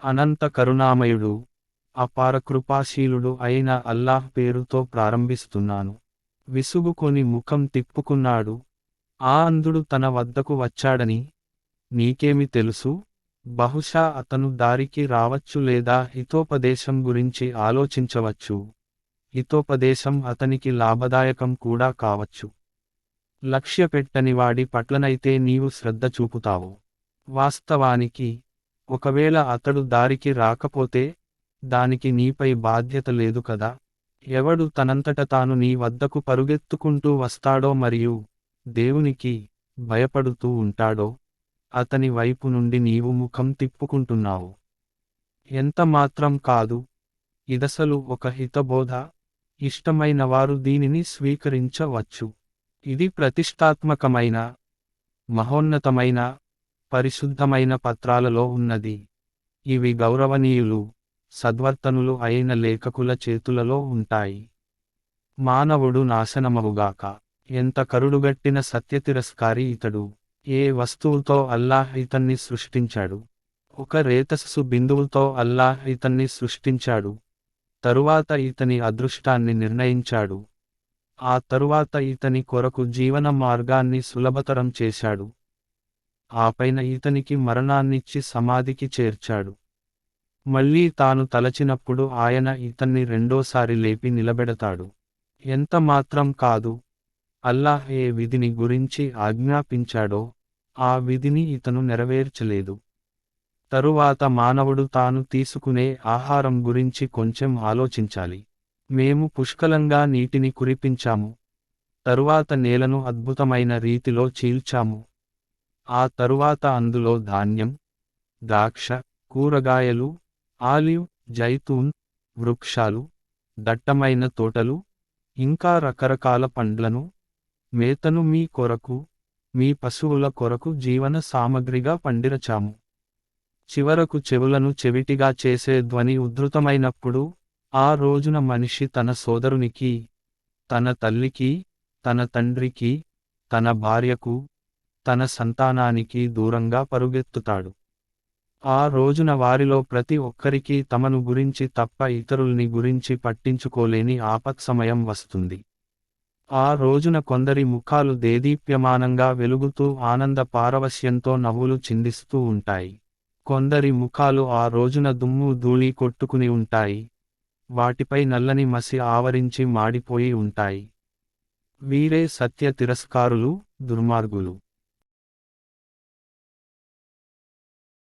అనంత కరుణామయుడు, అపార కృపాశీలుడు అయిన అల్లాహ్ పేరుతో ప్రారంభిస్తున్నాను. విసుగుకొని ముఖం తిప్పుకున్నాడు. ఆ అంధుడు తన వద్దకు వచ్చాడని నీకేమి తెలుసు? బహుశా అతను దారికి రావచ్చు లేదా హితోపదేశం గురించి ఆలోచించవచ్చు. హితోపదేశం అతనికి లాభదాయకం కూడా కావచ్చు. లక్ష్యపెట్టని వాడి పట్లనైతే నీవు శ్రద్ధ చూపుతావు. వాస్తవానికి ఒకవేళ అతడు దారికి రాకపోతే దానికి నీపై బాధ్యత లేదు కదా. ఎవడు తనంతట తాను నీ వద్దకు పరుగెత్తుకుంటూ వస్తాడో మరియు దేవునికి భయపడుతూ ఉంటాడో అతని వైపు నుండి నీవు ముఖం తిప్పుకుంటున్నావు. ఎంత మాత్రం కాదు. ఇదసలు ఒక హితబోధ. ఇష్టమైన వారు దీనిని స్వీకరించవచ్చు. ఇది ప్రతిష్టాత్మకమైన, మహోన్నతమైన, పరిశుద్ధమైన పత్రాలలో ఉన్నది. ఇవి గౌరవనీయులు, సద్వర్తనులు అయిన లేఖకుల చేతులలో ఉంటాయి. మానవుడు నాశనమవుగాక. ఎంత కరుడుగట్టిన సత్యతిరస్కారి ఇతడు. ఏ వస్తువుతో అల్లాహ్ ఇతన్ని సృష్టించాడు? ఒక రేతస్సు బిందువుతో అల్లాహ్ ఇతన్ని సృష్టించాడు. తరువాత ఇతని అదృష్టాన్ని నిర్ణయించాడు. ఆ తరువాత ఇతని కొరకు జీవన మార్గాన్ని సులభతరం చేశాడు. ఆపైన ఇతనికి మరణాన్నిచ్చి సమాధికి చేర్చాడు. మళ్ళీ తాను తలచినప్పుడు ఆయన ఇతన్ని రెండోసారి లేపి నిలబెడతాడు. ఎంత మాత్రం కాదు. అల్లాహ్ ఏ విధిని గురించి ఆజ్ఞాపించాడో ఆ విధిని ఇతను నెరవేర్చలేదు. తరువాత మానవుడు తాను తీసుకునే ఆహారం గురించి కొంచెం ఆలోచించాలి. మేము పుష్కలంగా నీటిని కురిపించాము. తరువాత నేలను అద్భుతమైన రీతిలో చీల్చాము. ఆ తరువాత అందులో ధాన్యం, ద్రాక్ష, కూరగాయలు, ఆలివ్, జైతూన్ వృక్షాలు, దట్టమైన తోటలు, ఇంకా రకరకాల పండ్లను, మేతను మీ కొరకు, మీ పశువుల కొరకు జీవన సామగ్రిగా పండిరచాము. చివరకు చెవులను చెవిటిగా చేసే ధ్వని ఉద్ధృతమైనప్పుడు ఆ రోజున మనిషి తన సోదరునికి, తన తల్లికి, తన తండ్రికి, తన భార్యకు, తన సంతానానికి దూరంగా పరుగెత్తుతాడు. ఆ రోజున వారిలో ప్రతి ఒక్కరికీ తమను గురించి తప్ప ఇతరుల్ని గురించి పట్టించుకోలేని ఆపత్సమయం వస్తుంది. ఆ రోజున కొందరి ముఖాలు దేదీప్యమానంగా వెలుగుతూ ఆనంద పారవశ్యంతో నవ్వులు చిందిస్తూ ఉంటాయి. కొందరి ముఖాలు ఆ రోజున దుమ్ము ధూళి కొట్టుకుని ఉంటాయి. వాటిపై నల్లని మసి ఆవరించి మాడిపోయి ఉంటాయి. వీరే సత్య తిరస్కారులు, దుర్మార్గులు.